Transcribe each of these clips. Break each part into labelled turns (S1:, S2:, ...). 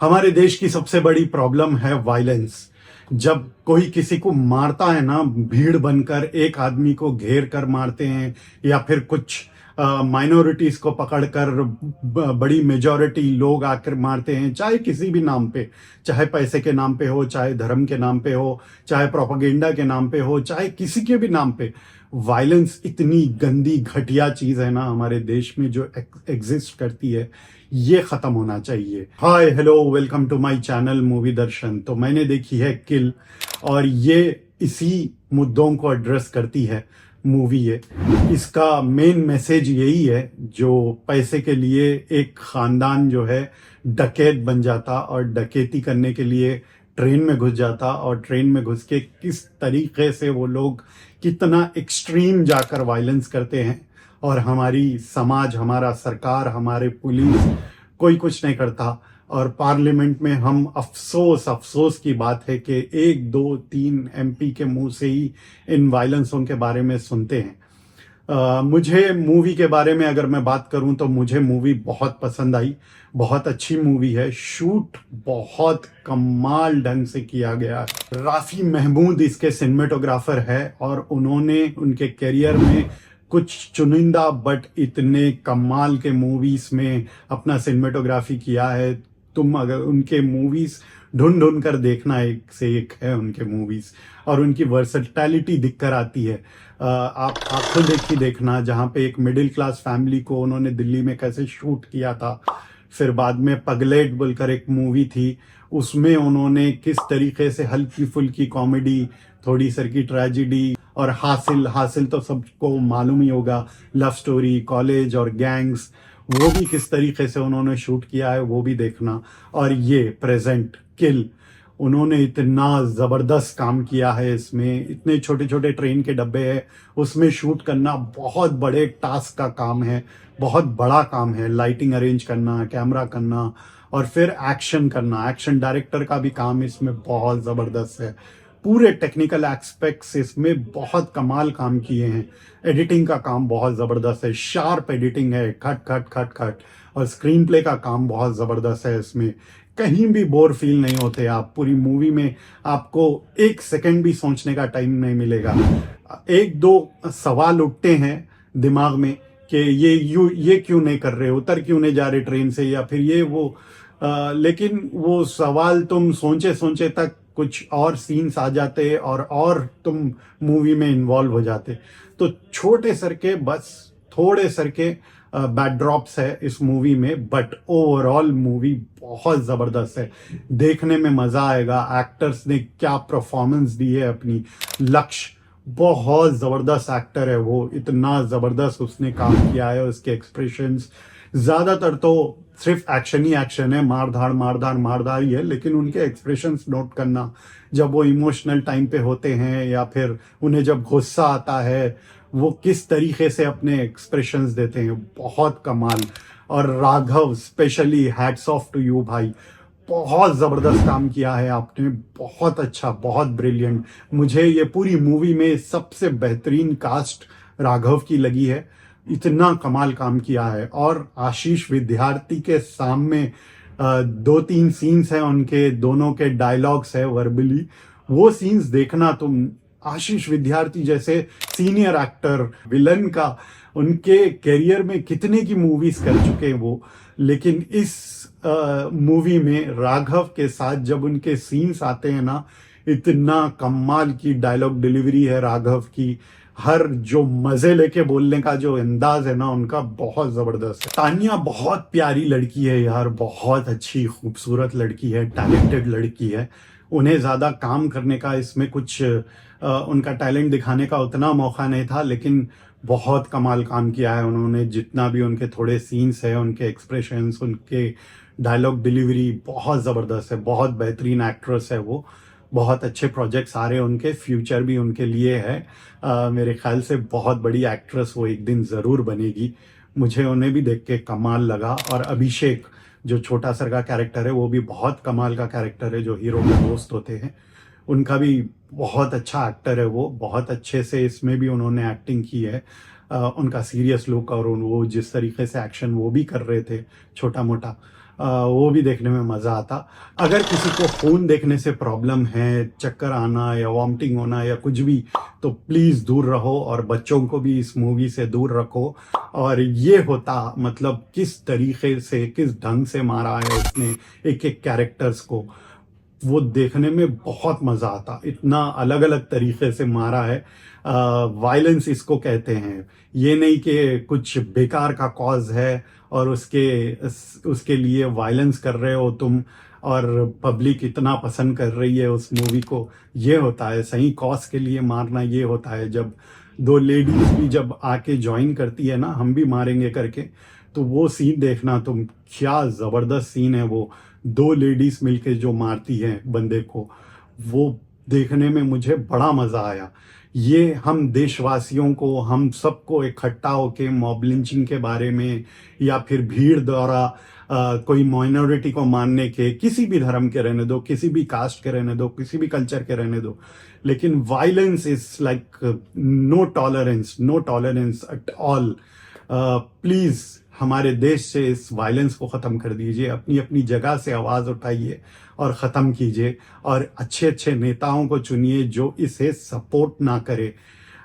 S1: हमारे देश की सबसे बड़ी प्रॉब्लम है वायलेंस। जब कोई किसी को मारता है ना, भीड़ बनकर एक आदमी को घेर कर मारते हैं या फिर कुछ माइनॉरिटीज को पकड़कर बड़ी मेजॉरिटी लोग आकर मारते हैं, चाहे किसी भी नाम पे, चाहे पैसे के नाम पे हो, चाहे धर्म के नाम पे हो, चाहे प्रोपेगेंडा के नाम पे हो, चाहे किसी के भी नाम पे। वायलेंस इतनी गंदी घटिया चीज है ना हमारे देश में जो एग्जिस्ट करती है, ये खत्म होना चाहिए। Hi hello, welcome to my channel Movie Darshan. तो मैंने देखी है किल, और ये इसी मुद्दों को एड्रेस करती है मूवी। ये इसका मेन मैसेज यही है, जो पैसे के लिए एक खानदान जो है डकैत बन जाता और डकैती करने के लिए ट्रेन में घुस जाता, और ट्रेन में घुस के किस तरीके से वो लोग कितना एक्सट्रीम जाकर वायलेंस करते हैं, और हमारी समाज, हमारा सरकार, हमारे पुलिस कोई कुछ नहीं करता। और पार्लियामेंट में हम अफसोस की बात है कि 1 2 3 एमपी के मुंह से ही इन वायलेंसों के बारे में सुनते हैं। मुझे मूवी के बारे में अगर मैं बात करूं तो मुझे मूवी बहुत पसंद आई। बहुत अच्छी मूवी है, शूट बहुत कमाल ढंग से किया गया है। राफी महमूद इसके सिनेमेटोग्राफर है, और उन्होंने उनके करियर में कुछ चुनिंदा बट इतने कमाल के मूवीज में अपना सिनेमेटोग्राफी किया है। तुम अगर उनके मूवीज ढूंढ ढूंढ कर देखना, एक से एक है उनके मूवीज, और उनकी वर्सेटैलिटी दिख कर आती है। आप आंखों देखी देखना, जहाँ पे एक मिडिल क्लास फैमिली को उन्होंने दिल्ली में कैसे शूट किया था। फिर बाद में पगलेट बोलकर एक मूवी थी, उसमें उन्होंने किस तरीके से हल्की फुल्की कॉमेडी, थोड़ी सर की ट्रेजिडी, और हासिल हासिल तो सबको मालूम ही होगा, लव स्टोरी, कॉलेज और गैंग्स, वो भी किस तरीके से उन्होंने शूट किया है वो भी देखना। और ये प्रेजेंट किल, उन्होंने इतना जबरदस्त काम किया है इसमें। इतने छोटे छोटे ट्रेन के डब्बे हैं, उसमें शूट करना बहुत बड़े टास्क का काम है, बहुत बड़ा काम है। लाइटिंग अरेंज करना, कैमरा करना, और फिर एक्शन करना। एक्शन डायरेक्टर का भी काम इसमें बहुत जबरदस्त है। पूरे टेक्निकल एस्पेक्ट्स इसमें बहुत कमाल काम किए हैं। एडिटिंग का काम बहुत ज़बरदस्त है, शार्प एडिटिंग है, खट खट खट खट। और स्क्रीन प्ले का काम बहुत ज़बरदस्त है इसमें। कहीं भी बोर फील नहीं होते आप पूरी मूवी में। आपको एक सेकंड भी सोचने का टाइम नहीं मिलेगा। एक दो सवाल उठते हैं दिमाग में कि ये क्यों नहीं कर रहे, उतर क्यों नहीं जा रहे ट्रेन से, या फिर ये वो। लेकिन वो सवाल तुम सोचे सोचे तक कुछ और सीन्स आ जाते, और तुम मूवी में इन्वॉल्व हो जाते। तो छोटे सर के, बस थोड़े सर के बैकड्रॉप्स है इस मूवी में, बट ओवरऑल मूवी बहुत जबरदस्त है। देखने में मजा आएगा। एक्टर्स ने क्या परफॉर्मेंस दी है अपनी। लक्ष्य बहुत जबरदस्त एक्टर है, वो इतना जबरदस्त उसने काम किया है। उसके एक्सप्रेशंस ज्यादातर तो सिर्फ एक्शन ही एक्शन है, मारधाड़ मारधाड़ मारधाड़ ही है, लेकिन उनके एक्सप्रेशंस नोट करना, जब वो इमोशनल टाइम पे होते हैं या फिर उन्हें जब गुस्सा आता है, वो किस तरीके से अपने एक्सप्रेशंस देते हैं, बहुत कमाल। और Raghav specially, hats off to you भाई, बहुत जबरदस्त काम किया है आपने। बहुत अच्छा, बहुत ब्रिलियंट। मुझे ये पूरी मूवी में सबसे बेहतरीन कास्ट राघव की लगी है। इतना कमाल काम किया है। और आशीष विद्यार्थी के सामने 2 3 सीन्स हैं उनके, दोनों के डायलॉग्स है वर्बली, वो सीन्स देखना तुम। आशीष विद्यार्थी जैसे सीनियर एक्टर, विलन का उनके करियर में कितने की मूवीज कर चुके हैं वो, लेकिन इस मूवी में राघव के साथ जब उनके सीन्स आते हैं ना, इतना कमाल की डायलॉग डिलीवरी है राघव की। हर जो मजे लेके बोलने का जो अंदाज है ना उनका, बहुत जबरदस्त है। तानिया बहुत प्यारी लड़की है यार, बहुत अच्छी खूबसूरत लड़की है, टैलेंटेड लड़की है। उन्हें ज्यादा काम करने का इसमें कुछ उनका टैलेंट दिखाने का उतना मौका नहीं था, लेकिन बहुत कमाल काम किया है उन्होंने। जितना भी उनके थोड़े सीन्स है, उनके एक्सप्रेशंस, उनके डायलॉग डिलीवरी बहुत ज़बरदस्त है। बहुत बेहतरीन एक्ट्रेस है वो। बहुत अच्छे प्रोजेक्ट्स आ रहे हैं उनके, फ्यूचर भी उनके लिए है। मेरे ख्याल से बहुत बड़ी एक्ट्रेस वो एक दिन ज़रूर बनेगी। मुझे उन्हें भी देख के कमाल लगा। और अभिषेक, जो छोटा सर का कैरेक्टर है, वो भी बहुत कमाल का कैरेक्टर है, जो हीरो के दोस्त होते हैं। उनका भी बहुत अच्छा एक्टर है वो, बहुत अच्छे से इसमें भी उन्होंने एक्टिंग की है। उनका सीरियस लुक और वो जिस तरीके से एक्शन वो भी कर रहे थे छोटा मोटा, वो भी देखने में मज़ा आता। अगर किसी को खून देखने से प्रॉब्लम है, चक्कर आना या वॉमिटिंग होना या कुछ भी, तो प्लीज़ दूर रहो और बच्चों को भी इस मूवी से दूर रखो। और ये होता मतलब किस तरीके से, किस ढंग से मारा है उसने एक एक कैरेक्टर्स को, वो देखने में बहुत मजा आता। इतना अलग अलग तरीके से मारा है। वायलेंस इसको कहते हैं। ये नहीं कि कुछ बेकार का कॉज है और उसके लिए वायलेंस कर रहे हो तुम और पब्लिक इतना पसंद कर रही है उस मूवी को। ये होता है सही कॉज के लिए मारना। ये होता है जब दो लेडीज भी जब आके ज्वाइन करती है ना, हम भी मारेंगे करके, तो वो सीन देखना तुम, क्या जबरदस्त सीन है वो। दो लेडीज मिलके जो मारती हैं बंदे को, वो देखने में मुझे बड़ा मजा आया। ये हम देशवासियों को, हम सबको इकट्ठा होके मॉब लिंचिंग के बारे में या फिर भीड़ द्वारा कोई माइनॉरिटी को मानने के, किसी भी धर्म के रहने दो, किसी भी कास्ट के रहने दो, किसी भी कल्चर के रहने दो, लेकिन violence is like no tolerance at all. Please हमारे देश से इस वायलेंस को खत्म कर दीजिए। अपनी अपनी जगह से आवाज उठाइए और खत्म कीजिए और अच्छे अच्छे नेताओं को चुनिए जो इसे सपोर्ट ना करे।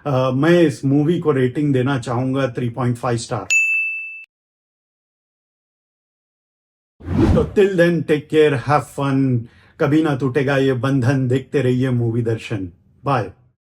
S1: मैं इस मूवी को रेटिंग देना चाहूंगा 3.5 स्टार। तो till then take care, have fun. कभी ना टूटेगा ये बंधन। देखते रहिए मूवी दर्शन। बाय।